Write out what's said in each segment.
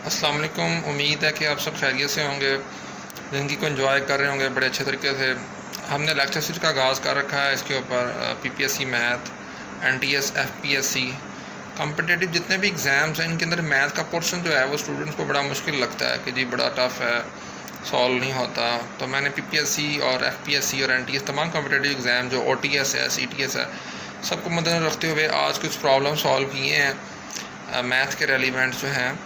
अस्सलाम वालेकुम। उम्मीद है कि आप सब खैरियत से होंगे, ज़िंदगी को एंजॉय कर रहे होंगे बड़े अच्छे तरीके से। हमने लेक्चर सीरीज का आगाज़ कर रखा है इसके ऊपर PPSC math, NTS, FPSC, competitive जितने भी एग्ज़ाम्स हैं इनके अंदर मैथ का पोर्शन जो है वो स्टूडेंट्स को बड़ा मुश्किल लगता है कि जी बड़ा टफ़ है, सॉल्व नहीं होता। तो मैंने पीपीएससी और एफपीएससी और एनटीएस तमाम कॉम्पिटिटिव एग्ज़ाम जो ओटीएस है, सीटीएस है, सबको मद्देनज़र रखते हुए आज कुछ प्रॉब्लम सॉल्व किए हैं मैथ के रेलिवेंट जो हैं।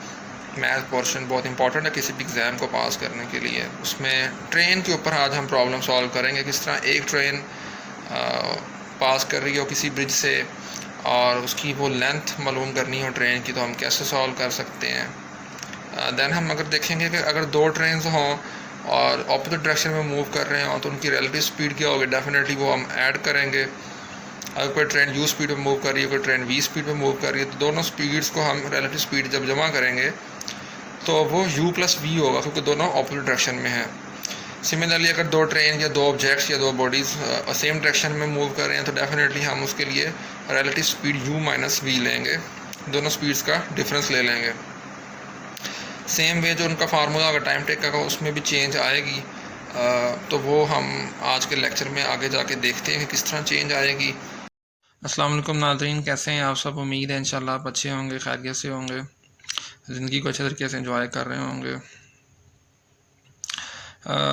मैथ पोर्शन बहुत इंपॉर्टेंट है किसी भी एग्ज़ाम को पास करने के लिए। उसमें ट्रेन के ऊपर आज हम प्रॉब्लम सॉल्व करेंगे, किस तरह एक ट्रेन पास कर रही हो किसी ब्रिज से और उसकी वो लेंथ मालूम करनी हो ट्रेन की, तो हम कैसे सॉल्व कर सकते हैं। दैन हम अगर देखेंगे कि अगर दो ट्रेन हों और ऑपोजिट डायरेक्शन में मूव कर रहे हों तो उनकी रिलेटिव स्पीड क्या होगी, डेफिनेटली वो हम ऐड करेंगे। अगर कोई ट्रेन u स्पीड में मूव कर रही है, कोई ट्रेन v स्पीड में मूव कर रही है, तो दोनों स्पीड्स को हम रिलेटिव स्पीड जब जमा करेंगे तो वो u प्लस वी होगा, क्योंकि दोनों ऑपोजिट डायरेक्शन में हैं। सिमिलरली अगर दो ट्रेन या दो ऑब्जेक्ट्स या दो बॉडीज़ सेम डायरेक्शन में मूव कर रहे हैं तो डेफिनेटली हम उसके लिए relative speed u minus v लेंगे, दोनों स्पीड्स का डिफरेंस ले लेंगे। सेम वे जो उनका फार्मूला अगर टाइम टेक का उसमें भी चेंज आएगी, तो वो हम आज के लेक्चर में आगे जाके देखते हैं कि किस तरह चेंज आएगी। अस्सलाम वालेकुम नाज़रीन, कैसे हैं आप सब? उम्मीद है इंशाल्लाह आप अच्छे होंगे, खैरियत से होंगे, ज़िंदगी को अच्छे तरीके से एंजॉय कर रहे होंगे।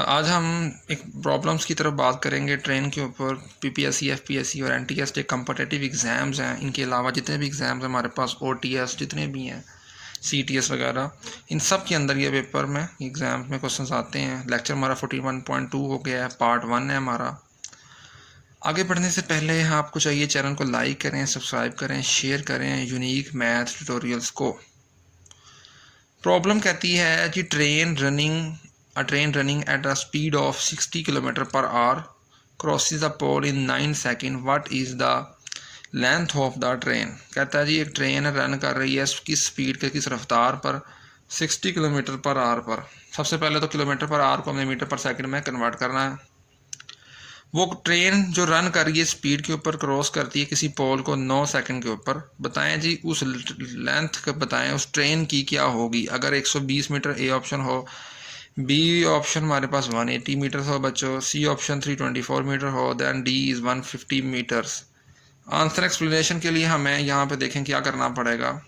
आज हम एक प्रॉब्लम्स की तरफ बात करेंगे ट्रेन के ऊपर। पीपीएससी, एफपीएससी और एनटीएस के कम्पिटिटिव एग्ज़ाम्स हैं, इनके अलावा जितने भी एग्ज़ाम्स हमारे पास, ओटीएस जितने भी हैं, सीटीएस वगैरह, इन सब के अंदर ये पेपर में एग्ज़ाम्स में क्वेश्चंस आते हैं। लेक्चर हमारा 41.2 हो गया है, पार्ट 1 है हमारा। आगे बढ़ने से पहले आपको चाहिए चैनल को लाइक करें, सब्सक्राइब करें, शेयर करें यूनिक मैथ ट्यूटोरियल्स को। प्रॉब्लम कहती है कि train running at a speed of 60 kilometre per hour crosses the pole in 9 second, what is the length of the train. कहता है जी एक ट्रेन रन कर रही है किस स्पीड के, किस रफ्तार पर, 60 किलोमीटर पर आवर पर। सबसे पहले तो किलोमीटर पर आवर को हमने मीटर पर सेकंड में कन्वर्ट करना है। वो ट्रेन जो रन कर रही है स्पीड के ऊपर क्रॉस करती है किसी पोल को 9 सेकंड के ऊपर। बताएं जी उस लेंथ का बताएं उस ट्रेन की क्या होगी। अगर 120 मीटर ए ऑप्शन हो, बी ऑप्शन हमारे पास 180 मीटर हो बच्चों, सी ऑप्शन 324 मीटर हो, then D is 150 metres. Answer explanation के लिए हमें यहाँ पे देखें क्या करना पड़ेगा।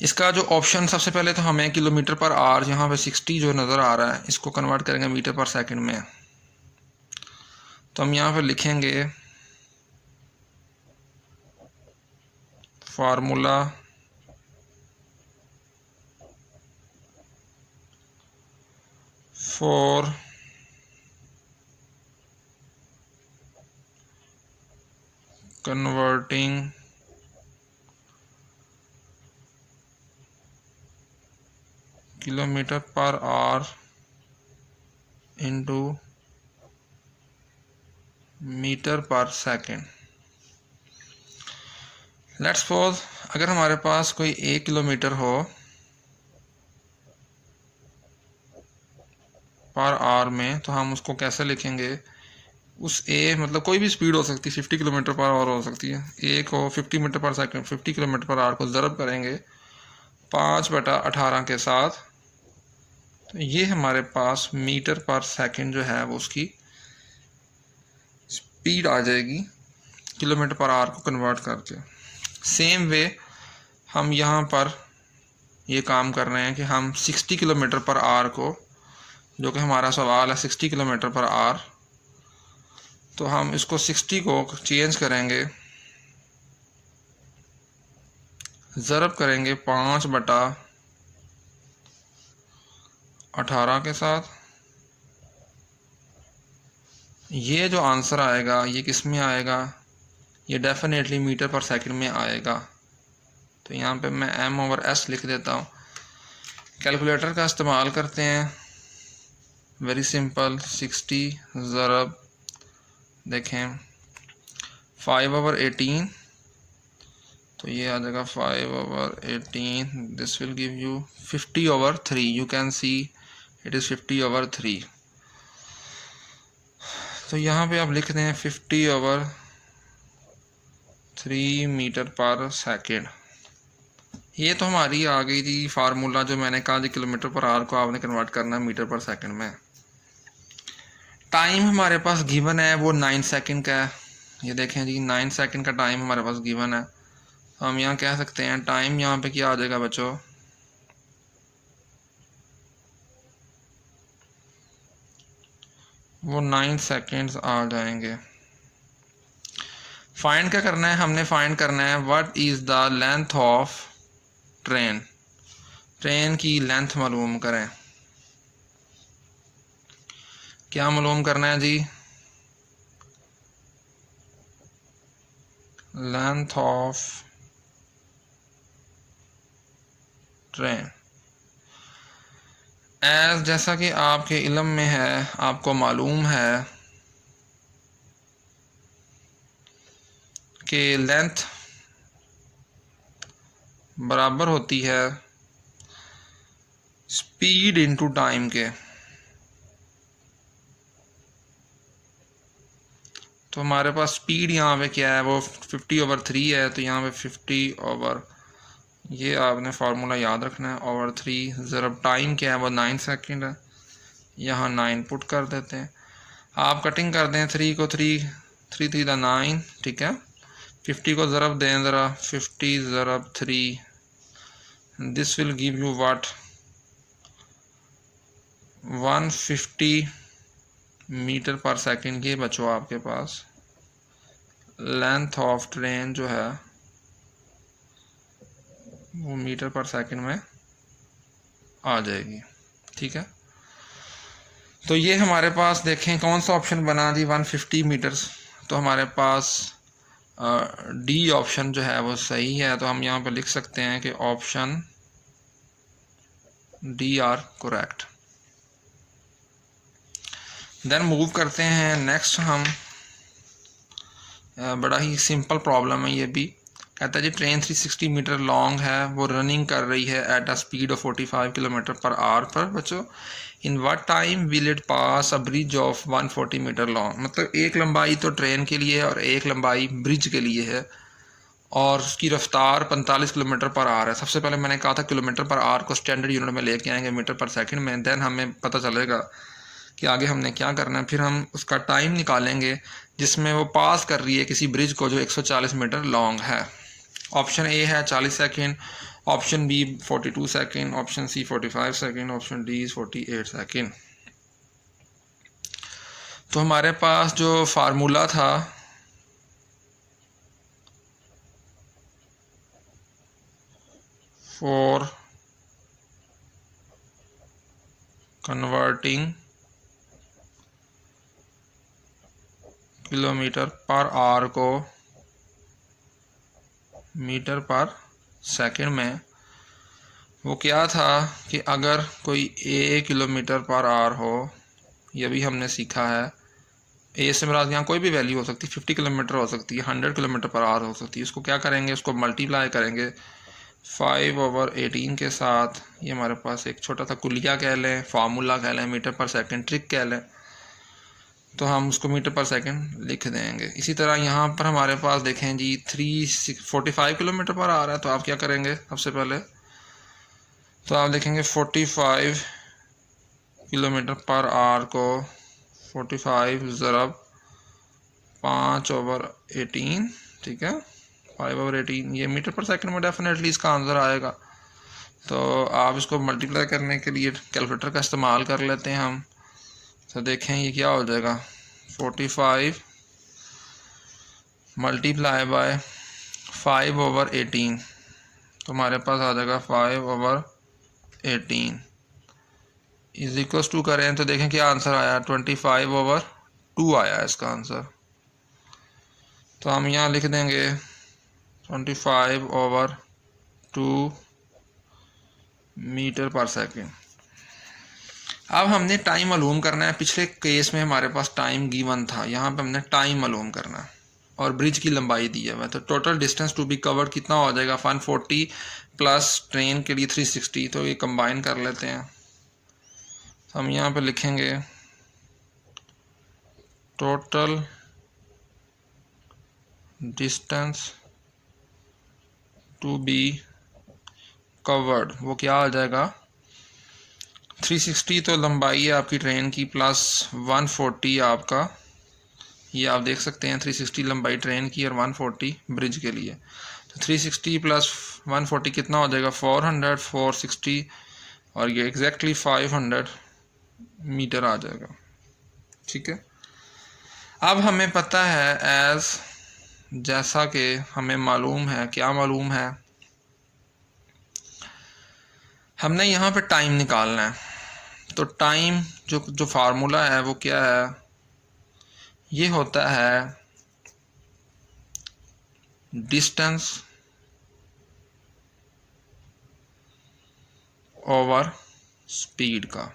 इसका जो ऑप्शन सबसे पहले तो हमें किलोमीटर पर आवर, यहाँ पे 60 जो नज़र आ रहा है, इसको कन्वर्ट करेंगे मीटर पर सेकंड में। तो हम यहाँ पे लिखेंगे formula for converting kilometre per hour into metre per second. Let's suppose अगर हमारे पास कोई 1 किलोमीटर हो पर आवर में, तो हम उसको कैसे लिखेंगे। उस ए मतलब कोई भी स्पीड हो सकती है, 50 किलोमीटर पर आवर हो सकती है। ए को 50 metre per second, 50 kilometre per hour को ज़रब करेंगे 5/18 के साथ, तो ये हमारे पास मीटर पर सेकंड जो है वो उसकी स्पीड आ जाएगी किलोमीटर पर आवर को कन्वर्ट करके। सेम वे हम यहाँ पर ये काम कर रहे हैं कि हम 60 किलोमीटर पर आवर को, जो कि हमारा सवाल है 60 किलोमीटर पर आवर, तो हम इसको 60 को चेंज करेंगे, ज़रब करेंगे 5/18 के साथ। ये जो आंसर आएगा ये किस में आएगा, ये डेफिनेटली मीटर पर सेकंड में आएगा। तो यहाँ पे मैं m/s लिख देता हूँ। कैलकुलेटर का इस्तेमाल करते हैं, वेरी सिंपल। 60 ज़रब देखें 5/18, तो ये आ जाएगा 5/18, this will give you 50/3। You can see it is 50/3। तो यहाँ पे आप लिख दें 50/3 मीटर पर सेकेंड। ये तो हमारी आ गई थी फार्मूला जो मैंने कहा, किलोमीटर पर आवर को आपने कन्वर्ट करना है मीटर पर सेकंड में। टाइम हमारे पास गिवन है वो 9 सेकंड का है। ये देखें जी 9 सेकंड का टाइम हमारे पास गिवन है। तो हम यहाँ कह सकते हैं टाइम यहाँ पे क्या आ जाएगा बच्चों, वो 9 सेकंड्स आ जाएंगे। फाइंड क्या करना है, हमने फाइंड करना है what is the length of train. Train की लेंथ मालूम करें। क्या मालूम करना है जी, लेंथ ऑफ ट्रेन। एज जैसा कि आपके इल्म में है, आपको मालूम है कि लेंथ बराबर होती है स्पीड इनटू टाइम के। तो हमारे पास स्पीड यहाँ पे क्या है, वो 50/3 है। तो यहाँ पे 50 ओवर, ये आपने फार्मूला याद रखना है, ओवर 3 ज़रब टाइम क्या है वो 9 सेकंड है। यहाँ 9 पुट कर देते हैं, आप कटिंग कर दें 3 को, 3 3 3 9, ठीक है। 50 को ज़रब दें ज़रा, 50 ज़रब 3, this will give you what, 150 metre per second. ये बचो आपके पास लेंथ ऑफ ट्रेन जो है वो मीटर पर सेकंड में आ जाएगी, ठीक है। तो ये हमारे पास देखें कौन सा ऑप्शन बना जी, 150 मीटर्स। तो हमारे पास डी ऑप्शन जो है वो सही है। तो हम यहाँ पे लिख सकते हैं कि option D are correct. Then move करते हैं नेक्स्ट हम, बड़ा ही सिंपल प्रॉब्लम है ये भी। कहता है जी ट्रेन 360 मीटर लॉन्ग है, वो रनिंग कर रही है at a speed of 45 kilometre per hour पर बच्चों। In what time will it pass a bridge of 140 metre long. मतलब एक लंबाई तो ट्रेन के लिए है और एक लंबाई ब्रिज के लिए है, और उसकी रफ्तार 45 किलोमीटर पर आवर है। सबसे पहले मैंने कहा था किलोमीटर पर आवर को स्टैंडर्ड यूनिट में लेके आएंगे मीटर पर सेकंड में, देन हमें पता चलेगा कि आगे हमने क्या करना है। फिर हम उसका टाइम निकालेंगे जिसमें वो पास कर रही है किसी ब्रिज को जो 140 मीटर लॉन्ग है। ऑप्शन ए है 40 second, option B 42 second, option C 45 second, option D 48 second. तो हमारे पास जो फार्मूला था for converting kilometre per hour को मीटर पर सेकंड में, वो क्या था कि अगर कोई ए किलोमीटर पर आवर हो, यह भी हमने सीखा है। ए से मेरा यहाँ कोई भी वैल्यू हो सकती है, 50 किलोमीटर हो सकती है, 100 किलोमीटर पर आवर हो सकती है। उसको क्या करेंगे, उसको मल्टीप्लाई करेंगे 5/18 के साथ। ये हमारे पास एक छोटा सा कुलिया कह लें, फार्मूला कह लें, मीटर पर सेकंड ट्रिक कह लें, तो हम उसको मीटर पर सेकंड लिख देंगे। इसी तरह यहाँ पर हमारे पास देखें जी 345 किलोमीटर पर आ रहा है। तो आप क्या करेंगे, सबसे पहले तो आप देखेंगे 45 किलोमीटर पर आवर को 45 ज़रब 5/18, ठीक है, 5/18, ये मीटर पर सेकंड में डेफिनेटली इसका आंसर आएगा। तो आप इसको मल्टीप्लाई करने के लिए कैलकुलेटर का इस्तेमाल कर लेते हैं हम। तो देखें ये क्या हो जाएगा, 45 मल्टीप्लाई बाय 5/18, तो हमारे पास आ जाएगा 5/18 इज इक्वल टू करें तो देखें क्या आंसर आया, 25/2 आया इसका आंसर। तो हम यहाँ लिख देंगे 25/2 मीटर पर सेकंड। अब हमने टाइम मालूम करना है। पिछले केस में हमारे पास टाइम गिवन था, यहाँ पे हमने टाइम मालूम करना है और ब्रिज की लंबाई दी है। तो total distance to be covered कितना हो जाएगा, 140 प्लस ट्रेन के लिए 360। तो ये कंबाइन कर लेते हैं। तो हम यहाँ पे लिखेंगे total distance to be covered, वो क्या आ जाएगा 360 तो लंबाई है आपकी ट्रेन की प्लस 140 आपका, ये आप देख सकते हैं 360 लंबाई ट्रेन की और 140 ब्रिज के लिए। तो 360 प्लस 140 कितना हो जाएगा 400, 460 और ये एग्जैक्टली 500 मीटर आ जाएगा। ठीक है, अब हमें पता है एज जैसा कि हमें मालूम है, क्या मालूम है, हमने यहाँ पे टाइम निकालना है। तो टाइम जो फार्मूला है वो क्या है, ये होता है डिस्टेंस ओवर स्पीड का।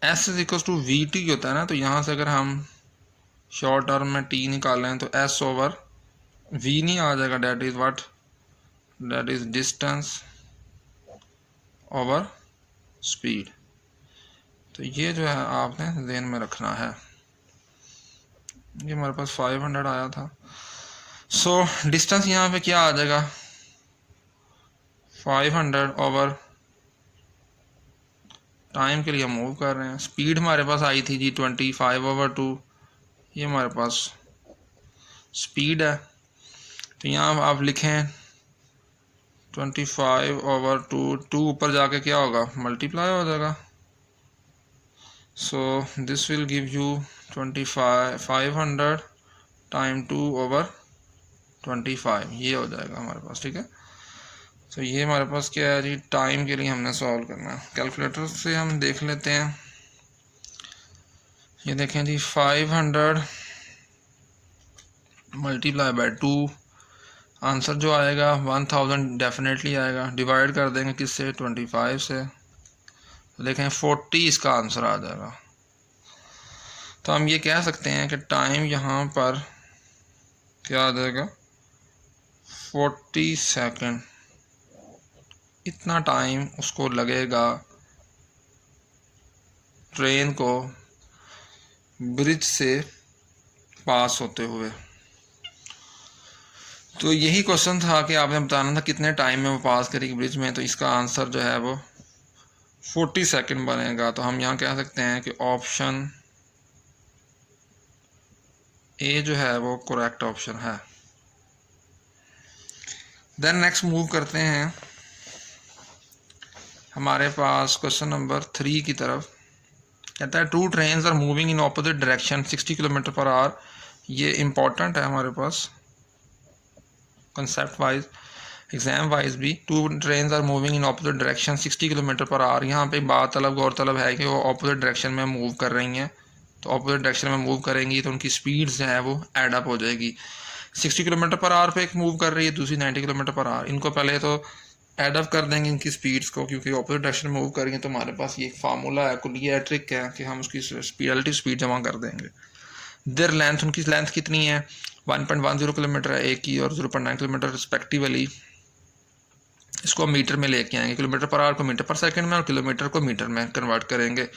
S is equal to V T होता है ना, तो यहाँ से अगर हम शॉर्ट टर्म में टी निकालें तो एस ओवर वी नहीं आ जाएगा, that is what, that is distance over speed. तो ये जो है आपने ध्यान में रखना है। ये हमारे पास 500 आया था। सो डिस्टेंस यहाँ पे क्या आ जाएगा 500 ओवर टाइम के लिए हम मूव कर रहे हैं। स्पीड हमारे पास आई थी जी 25/2, ये हमारे पास स्पीड है। तो यहाँ आप लिखें 25/2, 2 ऊपर जाके क्या होगा मल्टीप्लाई हो जाएगा। So this will give you 500 time 2/25, ये हो जाएगा हमारे पास। ठीक है, तो ये हमारे पास क्या है जी, टाइम के लिए हमने सॉल्व करना है। कैलकुलेटर से हम देख लेते हैं, ये देखें जी 500 मल्टीप्लाई बाय 2, आंसर जो आएगा 1000 डेफिनेटली आएगा। डिवाइड कर देंगे किससे 25 से, तो देखें 40 इसका आंसर आ जाएगा। तो हम ये कह सकते हैं कि टाइम यहाँ पर क्या आ जाएगा 40 सेकंड, इतना टाइम उसको लगेगा ट्रेन को ब्रिज से पास होते हुए। तो यही क्वेश्चन था कि आपने बताना था कितने टाइम में वो पास करेगी ब्रिज में, तो इसका आंसर जो है वो 40 सेकंड बनेगा। तो हम यहाँ कह सकते हैं कि ऑप्शन ए जो है वो करेक्ट ऑप्शन है। देन नेक्स्ट मूव करते हैं हमारे पास क्वेश्चन नंबर 3 की तरफ। कहता है 2 trains are moving in opposite direction 60 kilometre per hour. ये इम्पोर्टेंट है हमारे पास कंसेप्ट वाइज, एग्जाम वाइज भी। 2 trains are moving in opposite direction 60 kilometre per hour. यहाँ पे बात तलब गौरतलब है कि वो ऑपोजिट डायरेक्शन में मूव कर रही हैं। तो ऑपोजिट डायरेक्शन में मूव करेंगी तो उनकी स्पीड जो है वो एड अप हो जाएगी। 60 किलोमीटर पर आवर पे एक मूव कर रही है, दूसरी 90 किलोमीटर पर आवर। इनको पहले तो एड अप कर देंगे इनकी स्पीड्स को, क्योंकि ऑपोजिट डायरेक्शन में मूव करेंगे। तो हमारे पास ये एक फार्मूला है, कुलिया ट्रिक है कि हम उसकी रिलेटिव स्पीड जमा कर देंगे। देयर लेंथ, उनकी लेंथ कितनी है 1.10 किलोमीटर है एक की, और 0.9 किलोमीटर रिस्पेक्टिवली। इसको मीटर में लेके आएंगे, किलोमीटर पर आवर को मीटर पर सेकंड में और किलोमीटर को मीटर में कन्वर्ट करेंगे।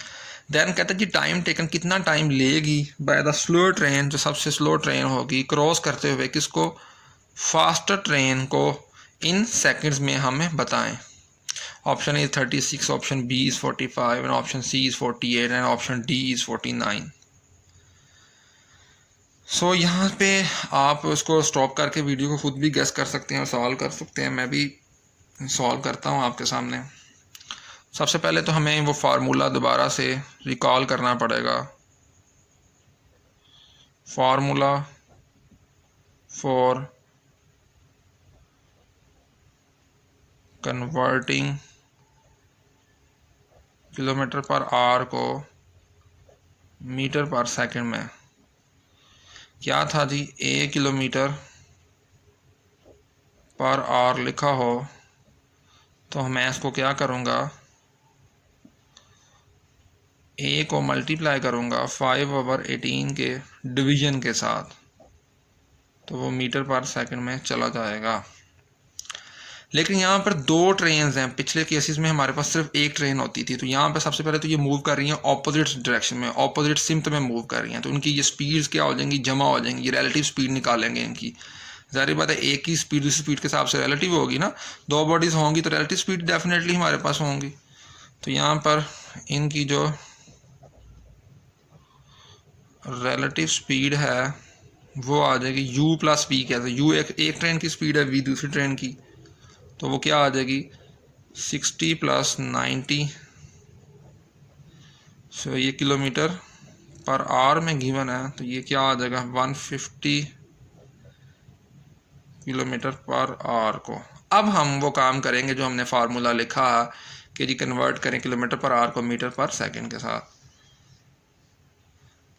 देन कहते हैं जी टाइम टेकन, कितना टाइम लेगी बाय द स्लो ट्रेन, जो सबसे स्लो ट्रेन होगी क्रॉस करते हुए किसको, फास्टर ट्रेन को, इन सेकंड्स में हमें बताएं। Option A 36, option B is 45 and option C is 48 and option D is 49। So यहाँ पे आप उसको स्टॉप करके वीडियो को खुद भी गेस कर सकते हैं और सॉल्व कर सकते हैं। मैं भी सॉल्व करता हूँ आपके सामने। सबसे पहले तो हमें वो फार्मूला दोबारा से रिकॉल करना पड़ेगा। Formula for converting kilometre per hour को मीटर पर सेकंड में क्या था जी, ए किलोमीटर पर आवर लिखा हो तो मैं इसको क्या करूँगा, ए को मल्टीप्लाई करूँगा 5/18 के डिवीजन के साथ, तो वो मीटर पर सेकंड में चला जाएगा। लेकिन यहाँ पर 2 ट्रेन्स हैं। पिछले केसेस में हमारे पास सिर्फ एक ट्रेन होती थी। तो यहाँ पर सबसे पहले तो ये मूव कर रही हैं ऑपोजिट डायरेक्शन में, ऑपोजिट सिम्त में मूव कर रही हैं। तो उनकी ये स्पीड्स क्या हो जाएंगी, जमा हो जाएंगी। ये रिलेटिव स्पीड निकालेंगे इनकी। ज़ाहिर बात है एक ही स्पीड दूसरी स्पीड के हिसाब से रिलेटिव होगी ना, दो बॉडीज़ होंगी तो रिलेटिव स्पीड डेफिनेटली हमारे पास होंगी। तो यहाँ पर इनकी जो रिलेटिव स्पीड है वो आ जाएगी u प्लस वी। कैसे? u एक ट्रेन की स्पीड है, v दूसरी ट्रेन की, तो वो क्या आ जाएगी 60 प्लस 90। सो ये किलोमीटर पर आवर में गिवन है, तो ये क्या आ जाएगा 150 किलोमीटर पर आवर को। अब हम वो काम करेंगे जो हमने फार्मूला लिखा कि जी कन्वर्ट करें किलोमीटर पर आवर को मीटर पर सेकंड के साथ।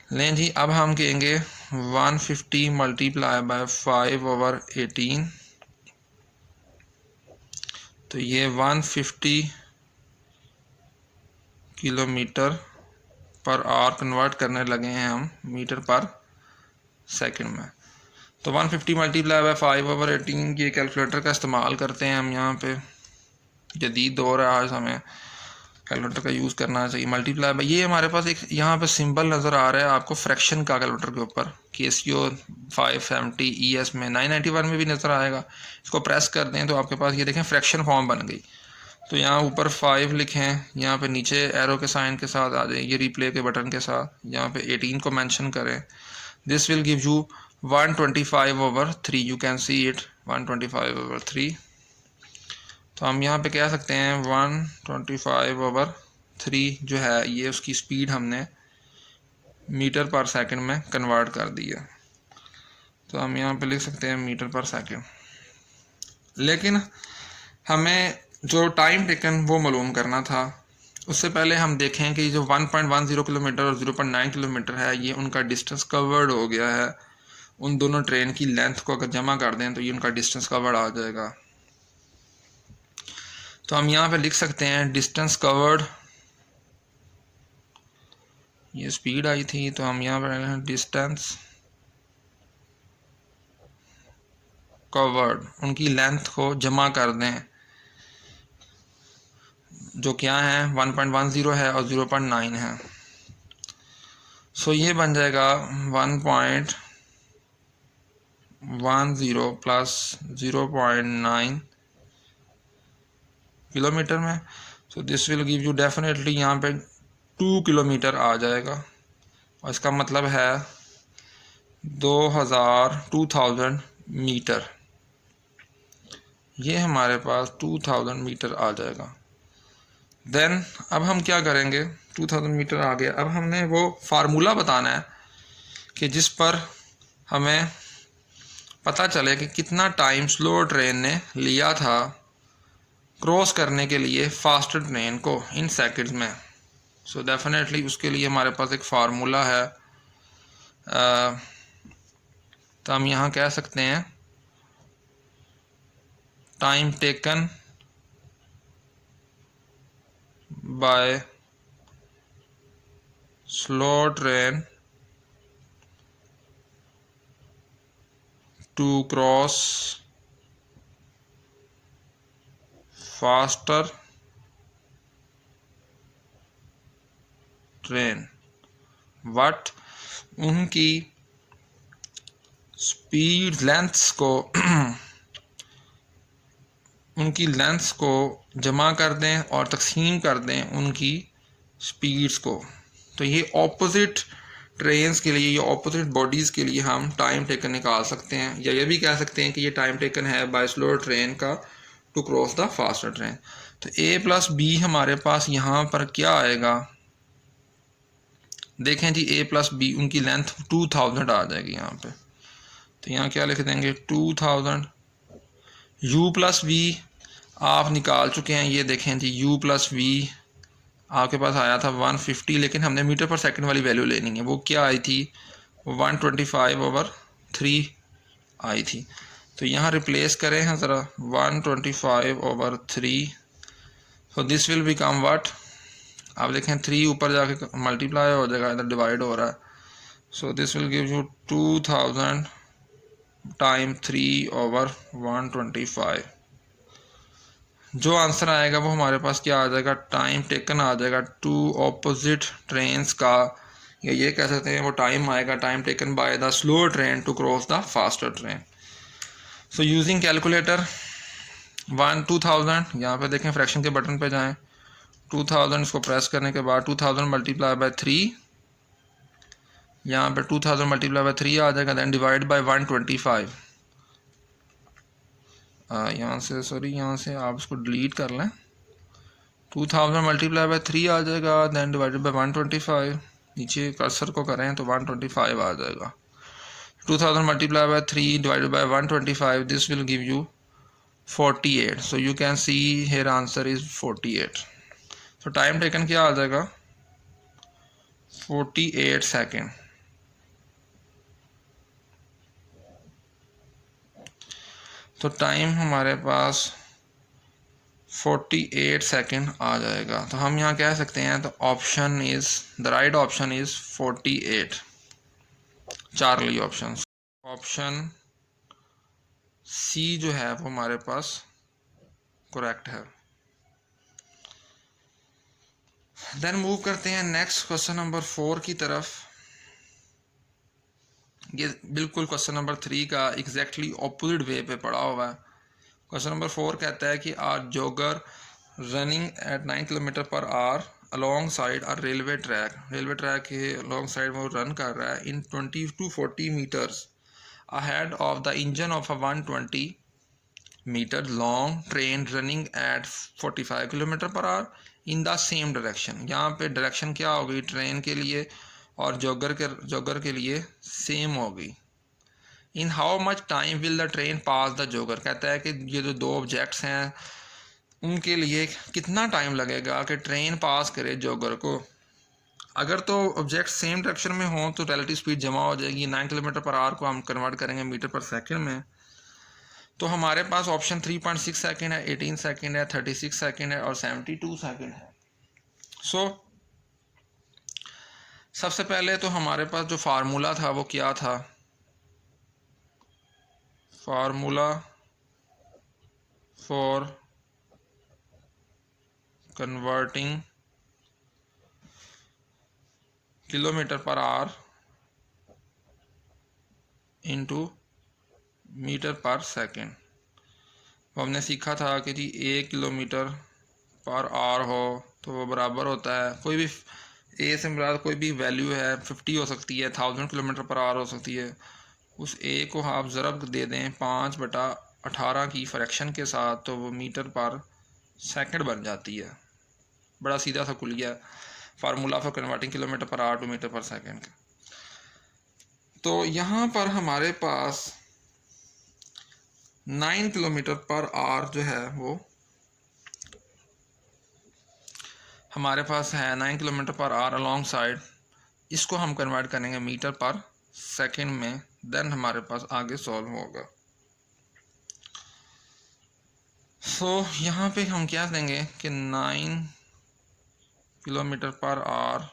लें जी, अब हम कहेंगे 150 मल्टीप्लाई बाय 5/18, तो ये 150 किलोमीटर पर आवर कन्वर्ट करने लगे हैं हम मीटर पर सेकंड में। तो 150 मल्टीप्लाई बाय 5/18 ये कैलकुलेटर का इस्तेमाल करते हैं हम। यहाँ पे जदीद दौर है, आज हमें कैलकुलेटर का यूज़ करना चाहिए। मल्टीप्लाई बाय, ये हमारे पास एक यहाँ पे सिंबल नज़र आ रहा है आपको फ्रैक्शन का कैलकुलेटर के ऊपर, KCO 570 ES में 991 में भी नज़र आएगा। इसको प्रेस कर दें तो आपके पास ये देखें फ्रैक्शन फॉर्म बन गई। तो यहाँ ऊपर 5 लिखें, यहाँ पे नीचे एरो के साइन के साथ आ जाए, ये रिप्ले के बटन के साथ यहाँ पे 18 को मेंशन करें। This will give you 125/3, you can see it 125/3। तो हम यहाँ पे कह सकते हैं 125/3 जो है ये उसकी स्पीड हमने मीटर पर सेकंड में कन्वर्ट कर दी है। तो हम यहाँ पे लिख सकते हैं मीटर पर सेकंड। लेकिन हमें जो टाइम टेकन वो मालूम करना था। उससे पहले हम देखें कि जो 1.10 किलोमीटर और 0.9 किलोमीटर है, ये उनका डिस्टेंस कवर्ड हो गया है। उन दोनों ट्रेन की लेंथ को अगर जमा कर दें तो ये उनका डिस्टेंस कवर्ड आ जाएगा। तो हम यहाँ पे लिख सकते हैं डिस्टेंस कवर्ड, ये स्पीड आई थी, तो हम यहाँ पर डिस्टेंस कवर्ड, उनकी लेंथ को जमा कर दें, जो क्या है 1.10 है और 0.9 है। सो ये बन जाएगा 1.10 प्लस 0.9 किलोमीटर में। So this will give you definitely यहाँ पे 2 किलोमीटर आ जाएगा, और इसका मतलब है 2000 मीटर। ये हमारे पास 2000 मीटर आ जाएगा। देन अब हम क्या करेंगे, 2000 मीटर आ गया। अब हमने वो फार्मूला बताना है कि जिस पर हमें पता चले कि कितना टाइम स्लो ट्रेन ने लिया था क्रॉस करने के लिए फास्टर ट्रेन को इन सेकंड्स में। सो डेफिनेटली उसके लिए हमारे पास एक फार्मूला है। तो हम यहाँ कह सकते हैं time taken by slow train to cross faster train, वट उनकी स्पीड लेंथ्स को उनकी लेंथ्स को जमा कर दें और तकसीम कर दें उनकी स्पीड्स को। तो ये ऑपोजिट ट्रेन्स के लिए, ये ऑपोजिट बॉडीज़ के लिए हम टाइम टेकन निकाल सकते हैं, या ये भी कह सकते हैं कि ये टाइम टेकन है बाय स्लो ट्रेन का to cross the faster train. तो A प्लस B हमारे पास यहाँ पर क्या आएगा, देखें जी A प्लस B उनकी लेंथ 2000 आ जाएगी यहाँ पे। तो यहाँ क्या लिख देंगे 2000। U प्लस V आप निकाल चुके हैं, ये देखें जी U प्लस V आपके पास आया था 150, लेकिन हमने मीटर पर सेकंड वाली वैल्यू लेनी है। वो क्या आई थी, 125/3 आई थी। तो यहाँ रिप्लेस करें हैं ज़रा 125/3। So this will become what, आप देखें 3 ऊपर जाके मल्टीप्लाई हो जाएगा, इधर डिवाइड हो रहा है। So this will give you 2000 time 3/125। जो आंसर आएगा वो हमारे पास क्या आ जाएगा, टाइम टेकन आ जाएगा टू ऑपोजिट ट्रेन्स का, या ये कह सकते हैं वो टाइम आएगा time taken by the slow train to cross the faster train. So using calculator 2000, यहाँ पे देखें फ्रैक्शन के बटन पे जाएं, 2000 इसको प्रेस करने के बाद 2000 मल्टीप्लाई बाय 3, यहाँ पे 2000 मल्टीप्लाई बाय 3 आ जाएगा, देन डिवाइड बाय 125। यहाँ से सॉरी, यहाँ से आप इसको डिलीट कर लें। 2000 मल्टीप्लाई बाय 3 आ जाएगा, देन डिवाइडेड बाय 125। नीचे कर्सर को करें तो 125 आ जाएगा। 2000 multiply by 3 divided by 125, this will give you 48। So you can see here answer is 48। तो टाइम टेकन क्या आ जाएगा, 48 सेकेंड। तो टाइम हमारे पास 48 सेकेंड आ जाएगा। तो हम यहाँ कह सकते हैं, तो option is the right option is 48, Charlie option. Option C जो है वो हमारे पास करेक्ट है। देन मूव करते हैं नेक्स्ट क्वेश्चन नंबर 4 की तरफ। ये बिल्कुल क्वेश्चन नंबर 3 का एग्जैक्टली ऑपोजिट वे पे पड़ा हुआ है। क्वेश्चन नंबर 4 कहता है कि are jogger running at 9 kilometre per hour alongside और रेलवे ट्रैक के अलॉन्ग साइड वो रन कर रहा है in 20 to 40 metres ahead of the engine of a 120 metre long train running at 45 kilometre per hour in the same direction. यहाँ पे direction क्या होगी ट्रेन के लिए और जॉगर के लिए सेम होगी। In how much time will the train pass the jogger. कहता है कि ये जो दो ऑब्जेक्ट्स हैं उनके लिए कितना टाइम लगेगा कि ट्रेन पास करे जॉगर को। अगर तो ऑब्जेक्ट सेम डायरेक्शन में हो तो रिलेटिव स्पीड जमा हो जाएगी। 9 किलोमीटर पर आवर को हम कन्वर्ट करेंगे मीटर पर सेकंड में, तो हमारे पास ऑप्शन 3.6 सेकंड है, 18 सेकंड है, 36 सेकंड है और 72 सेकंड है। सो सबसे पहले तो हमारे पास जो फार्मूला था वो क्या था, formula for converting kilometre per hour into metre per second. वो हमने सीखा था कि जी 1 किलोमीटर पर आवर हो तो वो बराबर होता है, कोई भी ए से मुराद कोई भी वैल्यू है, 50 हो सकती है, 1000 किलोमीटर पर आवर हो सकती है, उस ए को आप ज़रब दे दें 5/18 की फ्रैक्शन के साथ तो वो मीटर पर सेकंड बन जाती है। बड़ा सीधा सा कुलिया formula for converting kilometre per hour to metre per second का। तो यहाँ पर हमारे पास 9 किलोमीटर पर आवर जो है वो हमारे पास है 9 kilometre per hour along side, इसको हम कन्वर्ट करेंगे मीटर पर सेकंड में, देन हमारे पास आगे सॉल्व होगा। सो यहाँ पे हम क्या देंगे कि 9 किलोमीटर पर आवर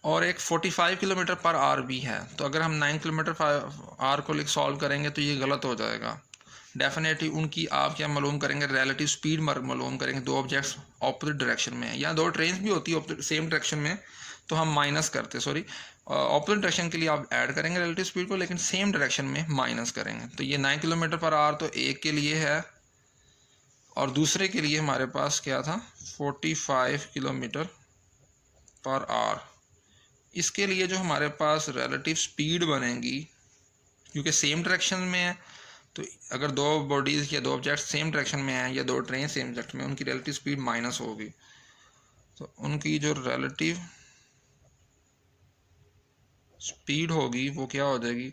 और एक 45 किलोमीटर पर आवर भी है। तो अगर हम 9 किलोमीटर पर आवर को सॉल्व करेंगे तो ये गलत हो जाएगा। डेफिनेटली उनकी आप क्या मालूम करेंगे, रिलेटिव स्पीड मालूम करेंगे। दो ऑब्जेक्ट्स ऑपोजिट डायरेक्शन में है या दो ट्रेन भी होती है सेम डायरेक्शन में, तो हम माइनस करते ऑपोजिट डायरेक्शन के लिए आप ऐड करेंगे रिलेटिव स्पीड को, लेकिन सेम डायरेक्शन में माइनस करेंगे। तो ये 9 किलोमीटर पर आवर तो एक के लिए है और दूसरे के लिए हमारे पास क्या था 45 किलोमीटर पर आवर। इसके लिए जो हमारे पास रिलेटिव स्पीड बनेगी, क्योंकि सेम डायरेक्शन में है, तो अगर दो बॉडीज़ या दो ऑब्जेक्ट सेम डायरेक्शन में हैं या दो ट्रेन सेम डायरेक्शन में, उनकी रिलेटिव स्पीड माइनस होगी। तो उनकी जो रिलेटिव स्पीड होगी वो क्या हो जाएगी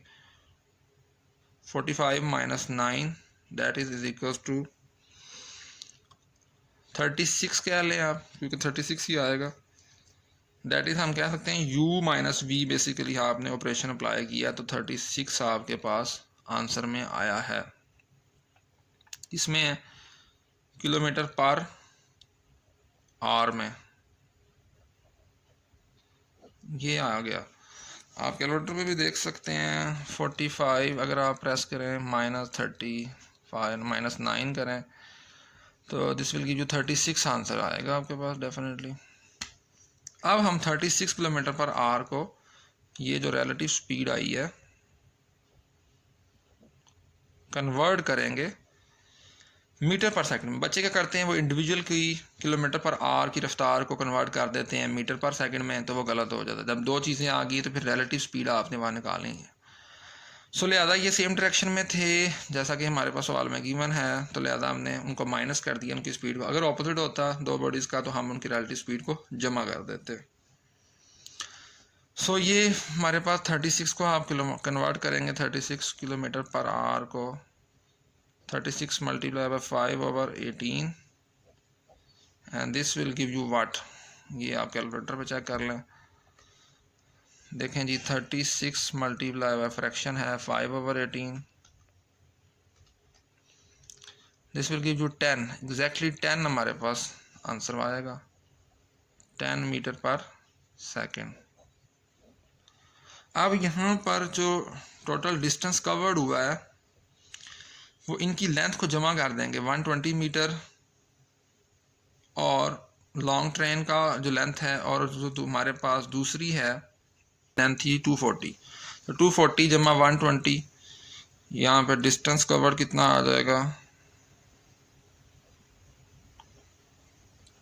45 minus 9 that is equals to 36 कह लें आप, क्योंकि 36 ही आएगा। दैट इज़ हम कह सकते हैं u माइनस वी, बेसिकली आपने ऑपरेशन अप्लाई किया तो 36 आपके पास आंसर में आया है। इसमें किलोमीटर पर आवर में ये आ गया। आप कैलकुलेटर पे भी देख सकते हैं 45 अगर आप प्रेस करें माइनस 35 माइनस 9 करें तो this will give you 36 answer आएगा आपके पास डेफिनेटली। अब हम 36 किलोमीटर पर आवर को, ये जो रिलेटिव स्पीड आई है, कन्वर्ट करेंगे मीटर पर सेकंड में। बच्चे क्या करते हैं, वो इंडिविजुअल की किलोमीटर पर आवर की रफ्तार को कन्वर्ट कर देते हैं मीटर पर सेकंड में, तो वो गलत हो जाता है। जब दो चीज़ें आ गई तो फिर रिलेटिव स्पीड आपने वहाँ निकालनी है। सो लिहाजा ये सेम डायरेक्शन में थे जैसा कि हमारे पास सवाल में गिवन है, तो लिहाजा हमने उनको माइनस कर दिया उनकी स्पीड को। अगर ऑपोजिट होता दो बॉडीज़ का तो हम उनकी रिलेटिव स्पीड को जमा कर देते। सो ये हमारे पास 36 को आप कन्वर्ट करेंगे 36 किलोमीटर पर आवर को 36 multiply by 5/18 and this will give you what. ये आप कैलकुलेटर पे चेक कर लें। देखें जी, 36 मल्टीप्लाई बाय फ्रैक्शन है 5/18, this will give you 10, exactly 10 हमारे पास आंसर आएगा, 10 मीटर पर सेकेंड। अब यहाँ पर जो टोटल डिस्टेंस कवर्ड हुआ है वो इनकी लेंथ को जमा कर देंगे, 120 मीटर और लॉन्ग ट्रेन का जो लेंथ है और जो हमारे पास दूसरी है लेंथ थी 240, तो 240 जमा 120, यहाँ पे डिस्टेंस कवर कितना आ जाएगा,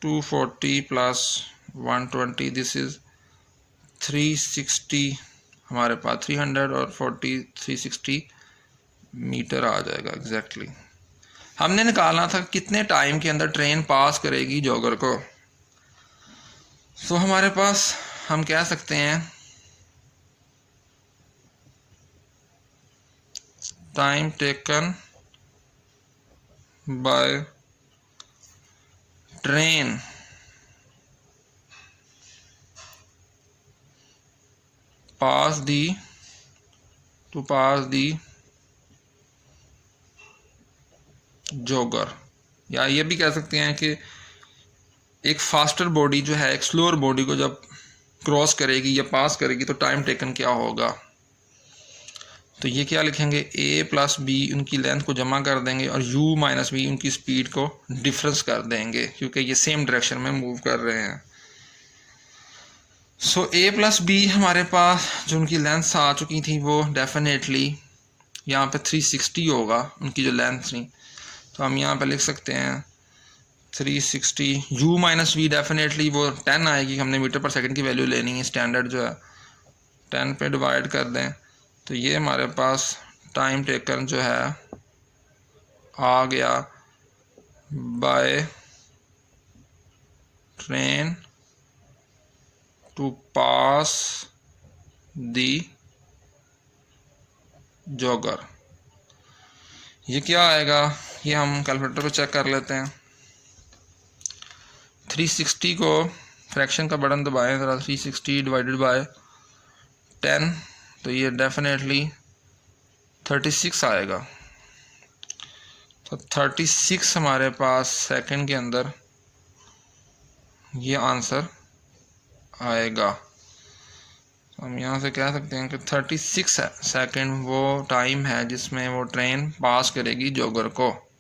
240 प्लस 120, दिस इज 360, हमारे पास 300 और 40 360 मीटर आ जाएगा एग्जैक्टली। हमने निकालना था कितने टाइम के अंदर ट्रेन पास करेगी जॉगर को। सो हमारे पास हम कह सकते हैं time taken by train pass the jogger, या ये भी कह सकते हैं कि एक फास्टर बॉडी जो है एक स्लोअर बॉडी को जब क्रॉस करेगी या पास करेगी तो टाइम टेकन क्या होगा। तो ये क्या लिखेंगे, a प्लस बी उनकी लेंथ को जमा कर देंगे और u माइनस बी उनकी स्पीड को डिफरेंस कर देंगे क्योंकि ये सेम डायरेक्शन में मूव कर रहे हैं। सो a प्लस बी हमारे पास जो उनकी लेंथ आ चुकी थी वो डेफिनेटली यहाँ पे 360 होगा उनकी जो लेंथ थी, तो हम यहाँ पे लिख सकते हैं 360, u माइनस वी डेफिनेटली वो 10 आएगी, हमने मीटर पर सेकंड की वैल्यू लेनी है, स्टैंडर्ड जो है 10 पे डिवाइड कर दें तो ये हमारे पास टाइम टेकन जो है आ गया by train to pass the jogger. ये क्या आएगा, ये हम कैलकुलेटर पे चेक कर लेते हैं। 360 को फ्रैक्शन का बटन दबाएं ज़रा, 360 डिवाइडेड बाय 10, तो ये डेफिनेटली 36 आएगा। तो 36 हमारे पास सेकंड के अंदर ये आंसर आएगा। तो हम यहाँ से कह सकते हैं कि 36 सेकंड वो टाइम है जिसमें वो ट्रेन पास करेगी जॉगर को।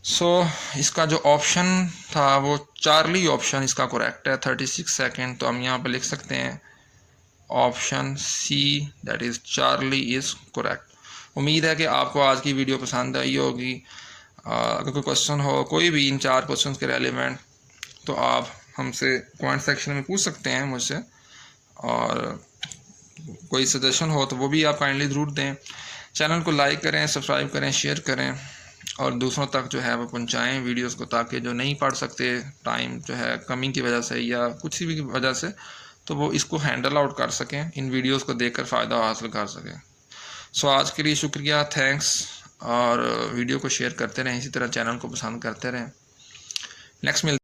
सो इसका जो ऑप्शन था वो चार्ली ऑप्शन इसका करेक्ट है, 36 सेकंड। तो हम यहाँ पे लिख सकते हैं option see that is Charlie is correct. उम्मीद है कि आपको आज की वीडियो पसंद आई होगी। अगर कोई क्वेश्चन हो कोई भी इन 4 क्वेश्चन के रेलिवेंट तो आप हमसे कमेंट सेक्शन में पूछ सकते हैं मुझसे, और कोई सजेशन हो तो वो भी आप काइंडली ज़रूर दें। चैनल को लाइक करें, सब्सक्राइब करें, शेयर करें और दूसरों तक जो है वो पहुंचाएं वीडियोस को, ताकि जो नहीं पढ़ सकते टाइम जो है कमी की वजह से या कुछ भी वजह से, तो वो इसको हैंडल आउट कर सकें, इन वीडियोस को देखकर फ़ायदा हासिल कर सकें। सो आज के लिए शुक्रिया, थैंक्स, और वीडियो को शेयर करते रहें, इसी तरह चैनल को पसंद करते रहें। नेक्स्ट मिल